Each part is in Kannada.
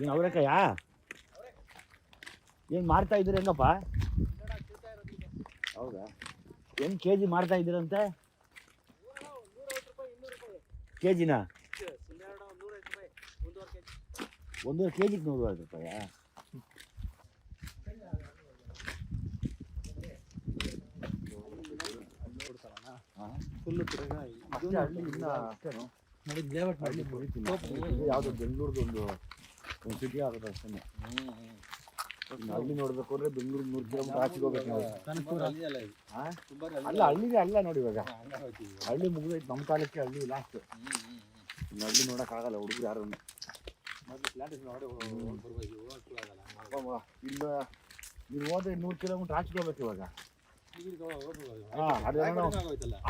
ಏನು ಅವರೆಕಾಯ ಏನು ಮಾಡ್ತಾ ಇದ್ದೀರಿ ಹೆಂಗಪ್ಪ? ಹೌದಾ, ಏನು ಕೆ ಜಿ ಮಾಡ್ತಾ ಇದ್ದೀರಂತೆ? ಕೆ ಜಿನ 1.5 kg 150 ರೂಪಾಯಾ? ಫುಲ್ಲು ಯಾವುದು ಬೆಂಗಳೂರ್ದು ಒಂದು ಸಿಟಿ ಆಗುತ್ತೆ ಅಷ್ಟೇ. ಹಳ್ಳಿ ನೋಡ್ಬೇಕು ಅಂದ್ರೆ ಬೆಂಗಳೂರು 100 ಕಿಲೋಮೀಟರ್ ಆಚೆಗೆ ಹೋಗ್ಬೇಕು ನಾವು. ಅಲ್ಲ ಹಳ್ಳಿಗೆ ಅಲ್ಲ ನೋಡಿ, ಇವಾಗ ಹಳ್ಳಿ ಮುಗಿದೈತೆ ನಮ್ಮ ಕಾಲಕ್ಕೆ. ಹಳ್ಳಿ ಲಾಸ್ಟ್, ಇನ್ನು ಹಳ್ಳಿ ನೋಡೋಕ್ಕಾಗಲ್ಲ ಹುಡುಗರು ಯಾರು. ಇಲ್ಲ ನೀವು ಹೋದ್ರೆ 100 ಕಿಲೋಮೀಟರ್ ಆಚೆಗೆ ಹೋಗ್ಬೇಕು ಇವಾಗ.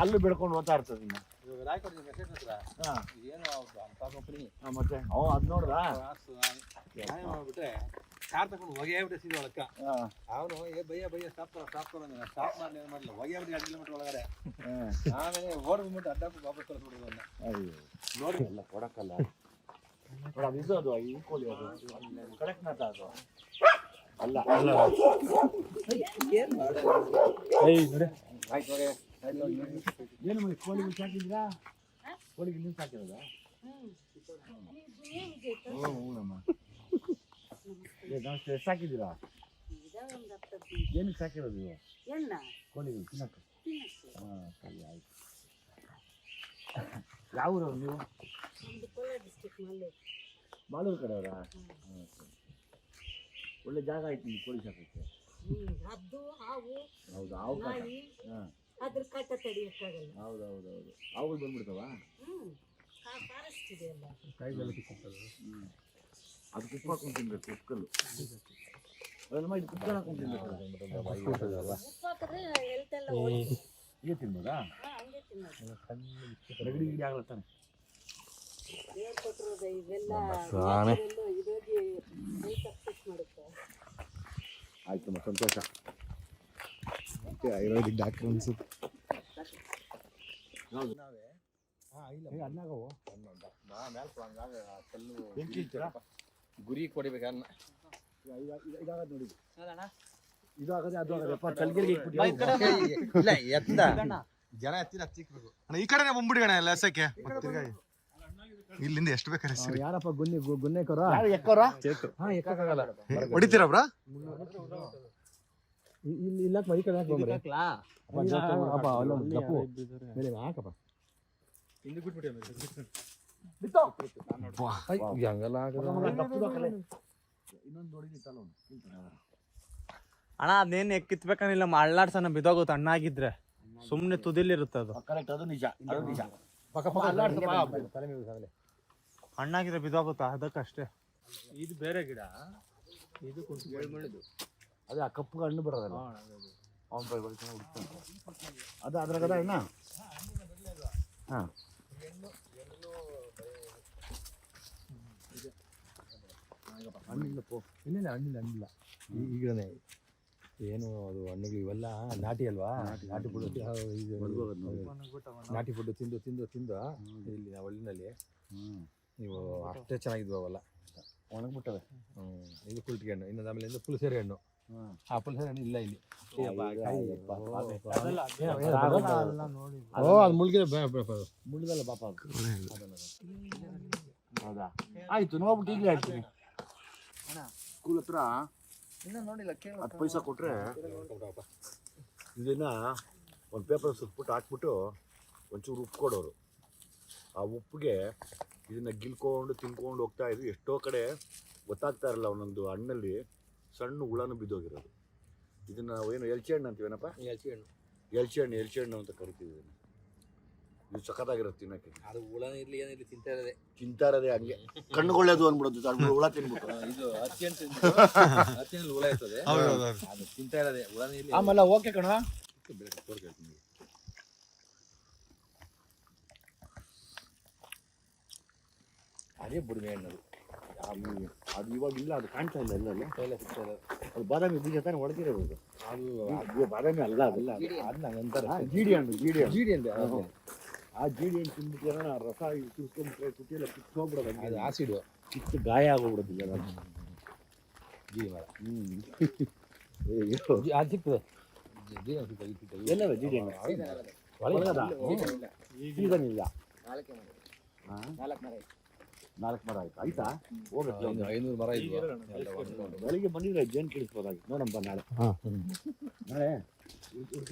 ಅಲ್ಲಿ ಬೆಳ್ಕೊಂಡು ಹೋಗ್ತಾ ಇರ್ತದೆ. ಮತ್ತೆ ಅದ್ ನೋಡ್ರ ಕಾರ್ ತಗೊಂಡು ಹೊಗೆ ಆಗ್ಬಿಟ್ಟೆ ಸೀದಾ ಒಳಕ್ಕ. ಅವನು ಬಯ್ಯ ಸ್ಟಾಪ್ ಮಾಡಿ ಏನು ಮಾಡಲಿಲ್ಲ, ಹೊಗೆ ಆಗ್ಬಿಟ್ಟು 2 ಕಿಲೋಮೀಟರ್ ಒಳಗಡೆ. ಆಮೇಲೆ ಓಡ್ಬಿಟ್ಟು ಅಡ್ಡಾಕು ವಾಪಸ್ ಕಳಿಸ್ಬಿಡೋದು. ನೋಡಿ ಎಲ್ಲ ಕೊಡಕ್ಕಲ್ಲ. ಇದು ಅದು ಈ ಕೋಳಿ ಅದು ಕಡಕ್ನಾಥ ಅದು ಅಲ್ಲ. ಏನು ಕೋಳಿಗಳು ಸಾಕಿದ್ರಾ? ಕೋಳಿಗೆ ನೀವು ಸಾಕಿರೋದಾ? ಹ್ಞೂನಮ್ಮ. ಎಷ್ಟು ಸಾಕಿದ್ದೀರಾ? ಏನಕ್ಕೆ ಸಾಕಿರೋದು ನೀವು ಕೋಳಿಗಳು? ತಿನ್ನಕ್ಕೆ. ಹಾಂ ಸರಿ ಆಯ್ತು. ಯಾವ ಊರವ್ರು ನೀವು? ಮಾಲೂರು ಕಡೆಯವರಾ? ಹಾಂ ಸರಿ. ಒಳ್ಳೆ ಜಾಗ ಆಯ್ತು ನಿಮ್ಗೆ ಕೋಳಿ ಸಾಕಕ್ಕೆ. ಹೌದು, ಹಾವು ಕಾಟ. ಹಾಂ ಹೌದೌದೌದು. ಹಾವುಗಳು ಬಂದ್ಬಿಡ್ತಾವ? ಅದು ಕುಪ್ಪು ಹಾಕೊಂಡು ತಿನ್ಬೇಕು, ಕುಕ್ಕಲ್ಲು. ಅದನ್ನ ಇದು ಕುಕ್ಕಲ್ ಹಾಕೊಂಡು ತಿನ್ಬೇಕು. ಈಗ ತಿನ್ಬೋದಾ? ರಗಡಿ ಗಿಡಿ ಆಗಲ್ಲ ತಾನೆ? ಆಯ್ತಮ್ಮ, ಸಂತೋಷ. ಆಯುರ್ವೇದಿಕ್ ಡಾಕ್ಟರ್ ಅನ್ಸುತ್ತೆ. ಗುರಿ ಕೊಡಿಬೇಕನ್ನ ಇದಾಗದು ನೋಡಿ. ಇದಾಗದೆ ಅದು ಆಗದಪ್ಪ. ಕಲ್ಗಿರಿಗೆ ಇಲ್ಲ ಎತ್ತ ಜನ ಎತ್ತಿನ ಹತ್ತಿಕ್ಬೇಕು. ಈ ಕಡೆನೆ ಬಂದ್ಬಿಡಿ ಅಣ್ಣ ಎಲ್ಲ ಎಸಕ್ಕೆ. ಇಲ್ಲಿಂದ ಎಷ್ಟು ಬೇಕಾರೆ ಸರಿ. ಯಾರಪ್ಪ ಗುನ್ನೆಕೋರ? ಎಕ್ಕೋರ? ಹಾಂ, ಎಕ್ಕಾಗಲ್ಲ. ಹೊಡಿತೀರಾ ಬ್ರಾ? ಇಲ್ಲಿ ಇಲ್ಲ ಮೈ ಕಡೆ ಹಾಕಪ್ಪ. ಅಣ್ಣ ಅದೇನು ಎಕ್ಕಿತ್ಬೇಕನಿಲ್ಲ, ಅಳ್ಳಾಡ್ಸನ ಬಿದೋಗುತ್ತೆ. ಹಣ್ಣಾಗಿದ್ರೆ ಸುಮ್ಮನೆ ತುದಿಲಿರುತ್ತೆ ಅದು. ಕರೆಕ್ಟ್, ಅದು ನಿಜ, ಅದು ನಿಜ. ಹಣ್ಣಾಗಿದ್ರೆ ಬಿದೋಗುತ್ತಾ, ಅದಕ್ಕಷ್ಟೇ. ಇದು ಬೇರೆ ಗಿಡ, ಇದು ಅದೇ ಆ ಕಪ್ಪು ಹಣ್ಣು ಬರೋದಲ್ಲ. ಅದು ಅದ್ರಾಗದ ಅಣ್ಣ. ಹಾಂ, ಹಣ್ಣಿಲ್ಲಪ್ಪೋ. ಇಲ್ಲ ಹಣ್ಣಿಲ್ಲ. ಈಗನೇ ಏನು ಅದು ಹಣ್ಣುಗಳು ಇವೆಲ್ಲ ನಾಟಿ ಅಲ್ವಾ? ನಾಟಿ ಫುಡ್, ನಾಟಿ ಫುಡ್ ತಿಂದು ಇಲ್ಲಿ ಹಳ್ಳಿನಲ್ಲಿ ನೀವು ಅಷ್ಟೇ ಚೆನ್ನಾಗಿದ್ವು ಅವೆಲ್ಲ. ಒಣಗ್ಬಿಟ್ಟವೆ. ಇದು ಕುಲ್ಟಿಗೆ ಹಣ್ಣು. ಇನ್ನು ಆಮೇಲೆ ಪುಲ್ಸೇರಿ ಹಣ್ಣು. ಆ ಪುಲ್ಸೇರಿ ಹಣ್ಣು ಇಲ್ಲ ಇಲ್ಲಿ. ಅದು ಮುಳ್ಳಿದಲ್ಲ ಪಾಪ. ಹೌದಾ? ಆಯ್ತು, ನೋಡ್ಬಿಟ್ಟು ಈಗಲೇ ಹೇಳ್ತೀನಿ. ಸ್ಕೂಲ್ ಹತ್ರ ಇನ್ನೂ ನೋಡಿಲ್ಲ, 10 ಪೈಸಾ ಕೊಟ್ಟರೆ ಇದನ್ನು ಒಂದು ಪೇಪರ್ ಸುಟ್ಬಿಟ್ಟು ಹಾಕ್ಬಿಟ್ಟು ಒಂಚೂರು ಉಪ್ಪು ಕೊಡೋರು. ಆ ಉಪ್ಪಿಗೆ ಇದನ್ನು ಗಿಲ್ಕೊಂಡು ತಿನ್ಕೊಂಡು ಹೋಗ್ತಾ ಇದ್ವಿ. ಎಷ್ಟೋ ಕಡೆ ಗೊತ್ತಾಗ್ತಾ ಇರಲ್ಲ, ಒಂದೊಂದು ಹಣ್ಣಲ್ಲಿ ಸಣ್ಣ ಹುಳನೂ ಬಿದ್ದೋಗಿರೋದು. ಇದನ್ನು ನಾವು ಏನು ಎಲ್ಚಿ ಹಣ್ಣು ಅಂತೀವೇನಪ್ಪ? ಎಲ್ಚಿ ಹಣ್ಣು ಅಂತ ಕರಿತೀವಿ. ಇದು ಸಖತ್ತಾಗಿರುತ್ತೆ ತಿನ್ನೋಕ್ಕೆ. ಅದು ಹುಳನ ಇರಲಿ ಏನಿರಲಿ ತಿಂತಾ ಇರೋದೇ ಹಂಗೆ. ಕಣ್ಣುಗೊಳ್ಳೇದು ಅಂದ್ಬಿಡೋದು, ಹುಳ ತಿನ್ಬಿಟ್ಟು. ಇದು ಹತ್ತಿಯಲ್ಲಿ ಹುಳ ಇರ್ತದೆ, ಅದು ತಿಂತಾ ಇರೋದೇ ಹುಳನ ಇರಲಿ. ಆಮೇಲೆ ಓಕೆ ಕಣ. ಅದೇ ಬುಡಿಮೆ ಹಣ್ಣದು. ಅದು ಇವಾಗ ಇಲ್ಲ, ಅದು ಕಾಣ್ತಾ ಇಲ್ಲ. ಎಲ್ಲಲ್ಲ ಅದು ಬಾದಾಮಿ ಬೀಜ ತಾನೇ ಒಳಗಿರೋದು. ಅದು ಬಾದಾಮಿ ಅಲ್ಲ, ಅದಲ್ಲ. ಅದು ನಂಗೆ ಅಂತಾರೆ ಜೀಡಿ ಹಣ್ಣು. ಜೀಡಿ ಅಂತ ಆ ಜೇಡಿ ಹಣ್ಣು ತಿಂದ್ಬಿಟ್ಟು ರಸ ತಿಳ್ಕೊಂಡ್ಬಿಟ್ರೆ ತುಟಿಯೆಲ್ಲ ಕಿತ್ತೋಗ್ಬಿಡೋದು ಅದು ಆಸಿಡು ಕಿತ್ತು ಗಾಯ ಆಗೋಗ್ಬಿಡೋದು ಜನ. ಜೀ ಮರ ಅದು ಸಿಗ್ತದೆ ಎಲ್ಲವೇ ಜೇಡಿ ಹಣ್ಣು ಒಳಗದ ಸೀಸನ್ ಇಲ್ಲ. 4 ಮರ ಆಯ್ತಾ ಹೋಗುತ್ತೆ. 500 ಮರ ಇದ್ವು ಬೆಳಿಗ್ಗೆ ಬಂದಿದ್ರೆ ಜೇನು ಕಿಳಿಸ್ಬೋದಾಗಿ ನೋಡಂಪ ನಾಳೆ ನಾಳೆ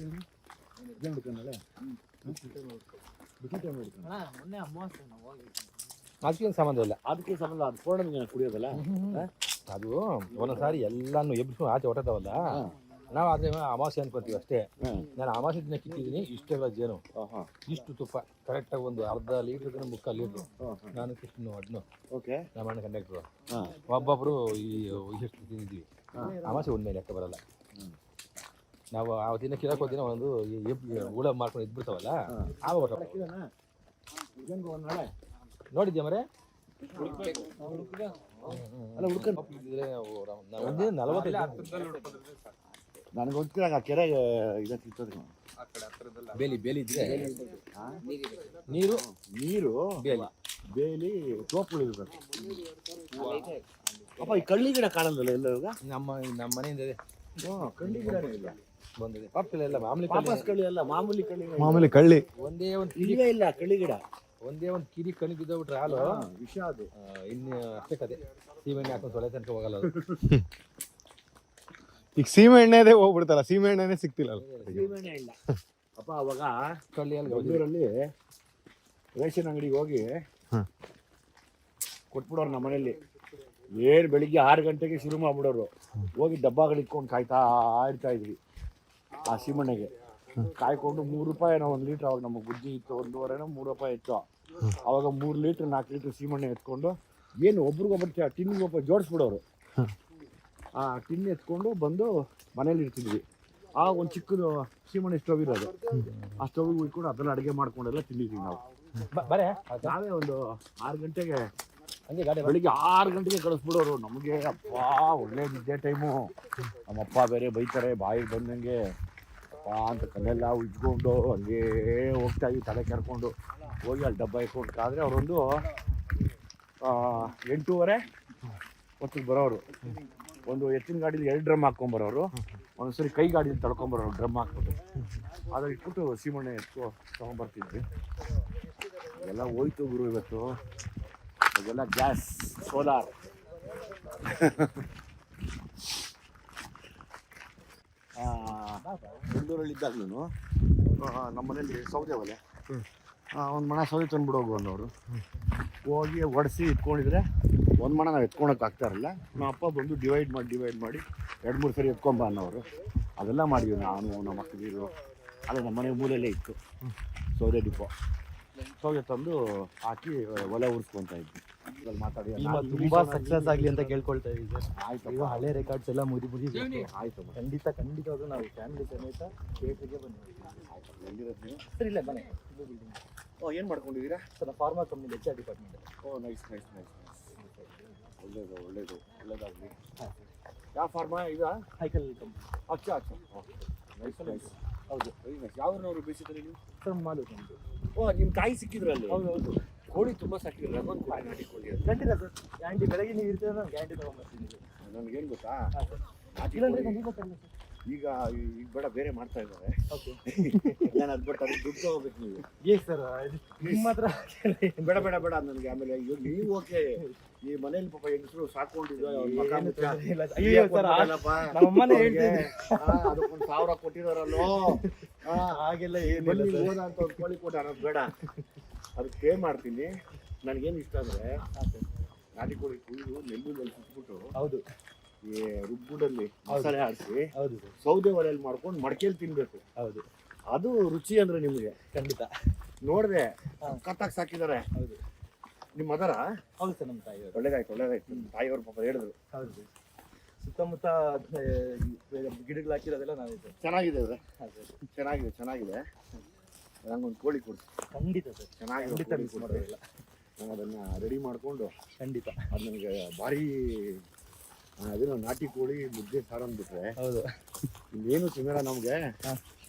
ಜೇನು ಹುಡ್ಕೊಂಡು ನಾಳೆ ಮೊನ್ನೆ ಅಮಾವಾಸ್ಯೆ ನಾವು ಹೋಗಿ ಅದಕ್ಕೇನು ಸಂಬಂಧ ಇಲ್ಲ. ಅದಕ್ಕೆ ಸಂಬಂಧ ಅದು ಪೌರ್ಣಮಿಗೆ ಕುಡಿಯೋದಲ್ಲ ಅದು ಒಂದೊಂದ್ಸಾರಿ ಎಲ್ಲಾನು ಎಬ್ಬಿಸ್ಕೊಂಡು ಆಚೆ ಹೊಟ್ಟದವಲ್ಲ, ನಾವು ಆದರೆ ಅಮಾವಾಸ್ಯೆ ಅನ್ಕೊಂತೀವಿ ಅಷ್ಟೇ. ನಾನು ಅಮಾವಾಸ್ಯೆ ದಿನ ಕಿತ್ತಿದ್ದೀನಿ ಇಷ್ಟೆಲ್ಲ ಜೇನು, ಇಷ್ಟು ತುಪ್ಪ ಕರೆಕ್ಟಾಗಿ ಒಂದು ಅರ್ಧ ಲೀಟ್ರ್ 3/4 ಲೀಟ್ರು. ನಾನು ಕೃಷ್ಣ ಅಡ್ನು ಓಕೆ ನಮ್ಮ ಅಣ್ಣ ಕಂಡಕ್ಟ್ರು ಒಬ್ಬೊಬ್ಬರು ಎಷ್ಟು ತಿಂದಿದ್ವಿ. ಅಮಾವಾಸ್ಯೆ ಉಣ್ಮೆ ಲೆಕ್ಕ ಬರಲ್ಲ. ನಾವು ಆ ದಿನ ಕಿರಕ್ಕೆ ಹೋದಿನ ಒಂದು ಊಳ ಮಾಡ್ಕೊಂಡು ಇದ್ಬಿಡ್ತಾವಲ್ಲ ಆವಾಗ ನಾಳೆ ನೋಡಿದ್ಯಾ ಮರೆ ಅಲ್ಲ ಹುಡ್ಕೊಂಡು ಒಂದಿನ 45 ನನಗೆ ಗೊತ್ತಿರಾಗ ಆ ಕೆರೆ ಇದು ಸಿಗ್ತದೆ ಬೇಲಿ ಇದ್ರೆ ನೀರು ನೀರು ಬೇಲಿ ತೋಪುಗಳು ಇರ್ಬೇಕು. ಅಪ್ಪ ಈ ಕಳ್ಳಿ ಗಿಡ ಕಾಣಲ್ವಲ್ಲ ಎಲ್ಲ ಇವಾಗ? ನಮ್ಮ ಮನೆಯಿಂದ ಇದೆ. ಕಳ್ಳಿ ಗಿಡನೇ ಇಲ್ಲ ಬಂದಿದೆ ಪಕ್ಕದಲ್ಲ ಮಾಮೂಲಿ ವಾಪಸ್ ಕಳ್ಳಿ ಅಲ್ಲ ಮಾಮೂಲಿ ಕಳ್ಳಿ. ಮಾಮೂಲಿ ಕಳ್ಳಿ ಒಂದೇ ಒಂದು ಇಲ್ಲೇ ಇಲ್ಲ ಕಳ್ಳಿ ಗಿಡ. ಒಂದೇ ಒಂದು ಕಿರಿ ಕಣ್ಣು ಬಿದ್ದೋಗ್ಬಿಟ್ರೆ ಹಾಲು ವಿಷ ಅದು. ಇನ್ನು ಅಷ್ಟೇ ಕತೆ. ಸೀಮೆಣ್ಣೆ ಹಾಕೊಂಡು ತೊಳೆ ತನಕ ಹೋಗಲ್ಲ ಅದು. ಈಗ ಸೀಮೆ ಎಣ್ಣೆದೇ ಹೋಗ್ಬಿಡ್ತಲ್ಲ, ಸೀಮೆ ಎಣ್ಣೆನೇ ಸಿಗ್ತಿಲ್ಲ. ಸೀಮೆಣ್ಣೆ ಇಲ್ಲ ಅಪ್ಪ. ಅವಾಗ ಕಳ್ಳಿಯಲ್ಲಿ ಬೆಂಗಳೂರಲ್ಲಿ ರೇಷನ್ ಅಂಗಡಿಗೆ ಹೋಗಿ ಕೊಟ್ಬಿಡೋರು ನಮ್ಮ ಮನೇಲಿ. ಏನು ಬೆಳಿಗ್ಗೆ 6 ಗಂಟೆಗೆ ಶುರು ಮಾಡ್ಬಿಡೋರು. ಹೋಗಿ ಡಬ್ಬಗಳು ಇಟ್ಕೊಂಡು ಕಾಯ್ತಾ ಇರ್ತಾ ಇದ್ವಿ ಆ ಸೀಮೆಣ್ಣೆಗೆ. ಕಾಯ್ಕೊಂಡು 3 ರೂಪಾಯಿ ನಾವು 1 ಲೀಟ್ರ್. ಅವಾಗ ನಮಗೆ ಬುದ್ಧಿ ಇತ್ತು, 1.5 3 ರೂಪಾಯಿ ಇತ್ತು ಅವಾಗ. 3 ಲೀಟ್ರ್ 4 ಲೀಟ್ರ್ ಸೀಮೆಣ್ಣೆ ಎತ್ಕೊಂಡು ಏನು ಒಬ್ರಿಗೊಬ್ಬರು ಟಿನ್ನಿಗೊಬ್ಬ ಜೋಡಿಸ್ಬಿಡೋರು. ಆ ಟಿನ್ ಎತ್ಕೊಂಡು ಬಂದು ಮನೇಲಿ ಇರ್ತಿದ್ವಿ. ಆಗ ಒಂದು ಚಿಕ್ಕದು ಸೀಮೆಣ್ಣೆ ಸ್ಟವ್ ಇರೋದು. ಆ ಸ್ಟವ್ಗೆ ಇಟ್ಕೊಂಡು ಅದೆಲ್ಲ ಅಡುಗೆ ಮಾಡ್ಕೊಂಡೆಲ್ಲ ತಿಂದಿದ್ವಿ ನಾವು. ಬರೇ ನಾವೇ ಒಂದು 6 ಗಂಟೆಗೆ ಹಂಗೆ ಗಾಡಿ ಬೆಳಿಗ್ಗೆ 6 ಗಂಟೆಗೆ ಕಳಿಸ್ಬಿಡೋರು. ನಮಗೆ ಅಪ್ಪ ಒಳ್ಳೆ ನಿದ್ದೆ ಟೈಮು. ನಮ್ಮಪ್ಪ ಬೇರೆ ಬೈತಾರೆ ಬಾಯಿಗೆ ಬಂದಂಗೆ ಅಪ್ಪ ಅಂತ ಕಲ್ಲೆಲ್ಲ ಉಜ್ಕೊಂಡು ಹಂಗೇ ಹೋಗ್ತಾ ಇದ್ವಿ ತಲೆ ಕೆರ್ಕೊಂಡು. ಹೋಗಿ ಅಲ್ಲಿ ಡಬ್ಬ ಇಟ್ಕೊಂಡು ಕಾದ್ರೆ ಅವರೊಂದು 8:30 ಹೊತ್ತಿಗೆ ಬರೋರು. ಒಂದು ಎತ್ತಿನ ಗಾಡೀಲಿ 2 ಡ್ರಮ್ ಹಾಕ್ಕೊಂಬರೋರು. ಒಂದ್ಸರಿ ಕೈ ಗಾಡೀಲಿ ತಳ್ಕೊಂಬರೋರು ಡ್ರಮ್ ಹಾಕ್ಬಿಟ್ಟು. ಅದ್ರಲ್ಲಿ ಇಟ್ಬಿಟ್ಟು ಸೀಮೆಣ್ಣೆ ತೊಗೊಂಬರ್ತಿದ್ವಿ. ಎಲ್ಲ ಹೋಯ್ತು ಗುರು ಇವತ್ತು. ಅದೆಲ್ಲ ಗ್ಯಾಸ್ ಸೋಲಾರ್. ಬೆಂಗಳೂರಲ್ಲಿದ್ದಾಗ್ಲೂ ನಮ್ಮ ಮನೇಲಿ ಸೌದೆ ಒಲೆ ಒಂದು ಮಣ ಸೌದೆ ತಂದ್ಬಿಡೋಗು ಅನ್ನೋರು. ಹೋಗಿ ಒಡಿಸಿ ಇಟ್ಕೊಂಡಿದ್ರೆ ಒಂದು ಮಣ ನಾವು ಎತ್ಕೊಳಕ್ಕೆ ಆಗ್ತಾರಲ್ಲ. ನಮ್ಮ ಅಪ್ಪ ಬಂದು ಡಿವೈಡ್ ಮಾಡಿ 2-3 ಸರಿ ಎತ್ಕೊಂಬ ಅನ್ನೋರು. ಅದೆಲ್ಲ ಮಾಡಿದ್ವಿ ನಾನು ನಮ್ಮ ಮಕ್ಕಳಿರು. ಅಲ್ಲೇ ನಮ್ಮ ಮನೆ ಮೂಲೆಯಲ್ಲೇ ಇತ್ತು ಸೌದೆ ಡಿಪೋ. ಸೌದೆ ತಂದು ಹಾಕಿ ಒಲೆ ಉರಿಸ್ಕೊತಾ ಇದ್ವಿ. ಅದ್ರಲ್ಲಿ ಮಾತಾಡಿ ತುಂಬಾ ಸಕ್ಸಸ್ ಆಗಲಿ ಅಂತ ಕೇಳ್ಕೊಳ್ತಾ ಇದ್ದೀವಿ. ಆಯ್ತು. ಈಗ ಹಳೆ ರೆಕಾರ್ಡ್ಸ್ ಎಲ್ಲ ಮುಗಿದು ಆಯ್ತು ಖಂಡಿತವಾಗ್ಲೂ ನಾವು ಫ್ಯಾಮಿಲಿ ಸಮೇತ ಥಿಯೇಟ್ರಿಗೆ ಬಂದಿದ್ದೀವಿ. ಎಲ್ಲಿರೋದು ನೀವು? ಸರ್ ಇಲ್ಲ ಮನೆ ಏನು ಮಾಡ್ಕೊಂಡಿದ್ದೀರಾ? Sir pharma company HR department. Nice ಒಳ್ಳೇದಾಗಲಿ. ಯಾವ ಫಾರ್ಮಾ ಇದಾ? ಹೈಕಲ್ ಕಂಪ್ನಿ. ಅಚ್ಚಾ ನೈಸ್. ಹೌದು ಯಾವ್ರನ್ನವರು ಬೇಸಿದ್ರೆ ನೀವು? ಸರ್ ಮಾಲು ಕಂಪ್ನಿ. ನಿಮ್ಮ ತಾಯಿ ಸಿಕ್ಕಿದ್ರಲ್ಲಿ? ಹೌದು. ಕೋಳಿ ತುಂಬ ಸಾಕಿದ್ರೆ ಅದೊಂದು ನಾಟಿ ಕೋಳಿ. ಖಂಡಿತ ಸರ್. ಗ್ಯಾಂಡಿ ಬೆಳಗ್ಗೆ ನೀವು ಇರ್ತೀರ ನಾನು ಗ್ಯಾಂಡಿ ತೊಗೊಂಡ್ಬರ್ತೀನಿ. ನನಗೇನು ಗೊತ್ತಾ, ಇಲ್ಲಾಂದ್ರೆ ನನಗೆ ಗೊತ್ತಿಲ್ಲ ಸರ್. ಈಗ ಬೇಡ ಬೇರೆ ಮಾಡ್ತಾ ಇದ್ದಾರೆ. ಓಕೆ ನಾನು ಅದು ಬಿಟ್ಟು ಅದಕ್ಕೆ ದುಡ್ಡು ತಗೋಬೇಕು ನೀವು. ಸರ್ ನಿಮ್ಮ ಹತ್ರ ಬೇಡ ನನಗೆ. ಆಮೇಲೆ ಇವಾಗ ನೀವು ಓಕೆ ಈ ಮನೇಲಿ ಪಾಪ ಹೆಂಗಸರು ಸಾಕೊಂಡಿದ್ದು ಅದಕ್ಕೊಂದು 1000 ಕೊಟ್ಟಿದಾರಲ್ಲೋ ಹಾಗೆಲ್ಲ ಹೋದ ಅಂತ ಒಂದು ಕೋಳಿ ಕೊಟ್ಟ ಅನ್ನೋದು ಬೇಡ. ಅದಕ್ಕೆ ಪೇ ಮಾಡ್ತೀನಿ. ನನಗೇನು ಇಷ್ಟ ಅಂದರೆ ನಾಟಿ ಕೋಳಿ ಕುಯ್ದು ನೆಲ್ಲೂರಲ್ಲಿ ಸುಟ್ಬಿಟ್ಟು ಹೌದು ಈ ರುಬ್ಬುಡಲ್ಲಿ ಮಸಾಲೆ ಹಾರಿಸಿ ಹೌದು ಸೌದೆ ಒಲೆಯಲ್ಲಿ ಮಾಡ್ಕೊಂಡು ಮಡಕೆಯಲ್ಲಿ ತಿನ್ಬೇಕು. ಹೌದು ಅದು ರುಚಿ ಅಂದ್ರೆ ನಿಮಗೆ ಖಂಡಿತ. ನೋಡಿದೆ ಕತ್ತಾಗಿ ಸಾಕಿದ್ದಾರೆ. ಹೌದು ನಿಮ್ಮ ಮದರ? ಹೌದು ಸರ್ ನಮ್ಮ ತಾಯಿಯವರು. ಒಳ್ಳೇದಾಯ್ತು. ತಾಯಿಯವ್ರ ಪಾಪ ಹೇಳಿದ್ರು. ಹೌದು ಸುತ್ತಮುತ್ತ ಗಿಡಗಳು ಹಾಕಿರೋದೆಲ್ಲ ನಾವಿದೆ. ಚೆನ್ನಾಗಿದೆ ಚೆನ್ನಾಗಿದೆ. ನಂಗೊಂದು ಕೋಳಿ ಕೊಡಿ. ಖಂಡಿತ ಸರ್. ಚೆನ್ನಾಗಿದೆ. ನಾನು ಅದನ್ನು ರೆಡಿ ಮಾಡಿಕೊಂಡು ಖಂಡಿತ ಅದು ನನಗೆ ಭಾರಿ ಅದೇನೋ ನಾಟಿ ಕೋಳಿ ಮುದ್ದೆ ಸಾರು ಅಂದ್ಬಿಟ್ರೆ ಹೌದು ಇನ್ನೇನು ಸಿಗೋಣ ನಮಗೆ.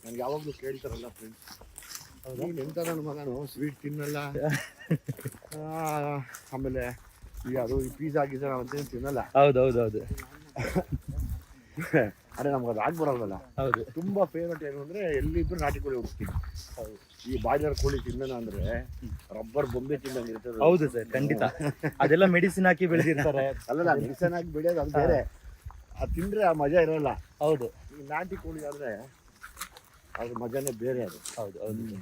ನನಗೆ ಯಾವಾಗಲೂ ಕೇಳ್ತಾರಲ್ಲ ಫ್ರೆಂಡ್ಸ್, ನೀನ್ ಎಂತ ನನ್ನ ಮಗನು ಸ್ವೀಟ್ ತಿನ್ನಲ್ಲ ಆಮೇಲೆ ಈ ಅದು ಈ ಪಿಜ್ಜಾ ಗಿಜ್ಜಾ ಅಂತೇನು ತಿನ್ನಲ್ಲ. ಹೌದೌದೌದು. ಅದೇ ನಮ್ಗೆ ಅದು ಆಗ್ಬರಲ್ವಲ್ಲ. ಹೌದು. ತುಂಬಾ ಫೇವ್ರೇಟ್ ಏನು ಅಂದ್ರೆ ಎಲ್ಲಿದ್ರು ನಾಟಿ ಕೋಳಿ ಹುಡ್ತೀನಿ. ಈ ಬಾಯ್ಲರ್ ಕೋಳಿ ತಿನ್ನೋಣ ಅಂದ್ರೆ ರಬ್ಬರ್ ಬೊಂಬೆ ತಿನ್ನಂಗೆ ಇರ್ತದೆ. ಹೌದು ಸರ್, ಖಂಡಿತ. ಅದೆಲ್ಲ ಮೆಡಿಸಿನ್ ಹಾಕಿ ಬೆಳೆದಿರ್ತಾರೆ. ಅಲ್ಲಲ್ಲ, ಮೆಡಿಸನ್ ಆಗಿ ಬೆಳೆಯೋದು ಅದು ಬೇರೆ. ಅದು ತಿಂದ್ರೆ ಆ ಮಜಾ ಇರೋಲ್ಲ. ಹೌದು. ಈ ನಾಟಿ ಕೋಳಿ ಆದ್ರೆ ಅದ್ರ ಮಜಾನೇ ಬೇರೆ ಅದು. ಹೌದು ಹೌದು.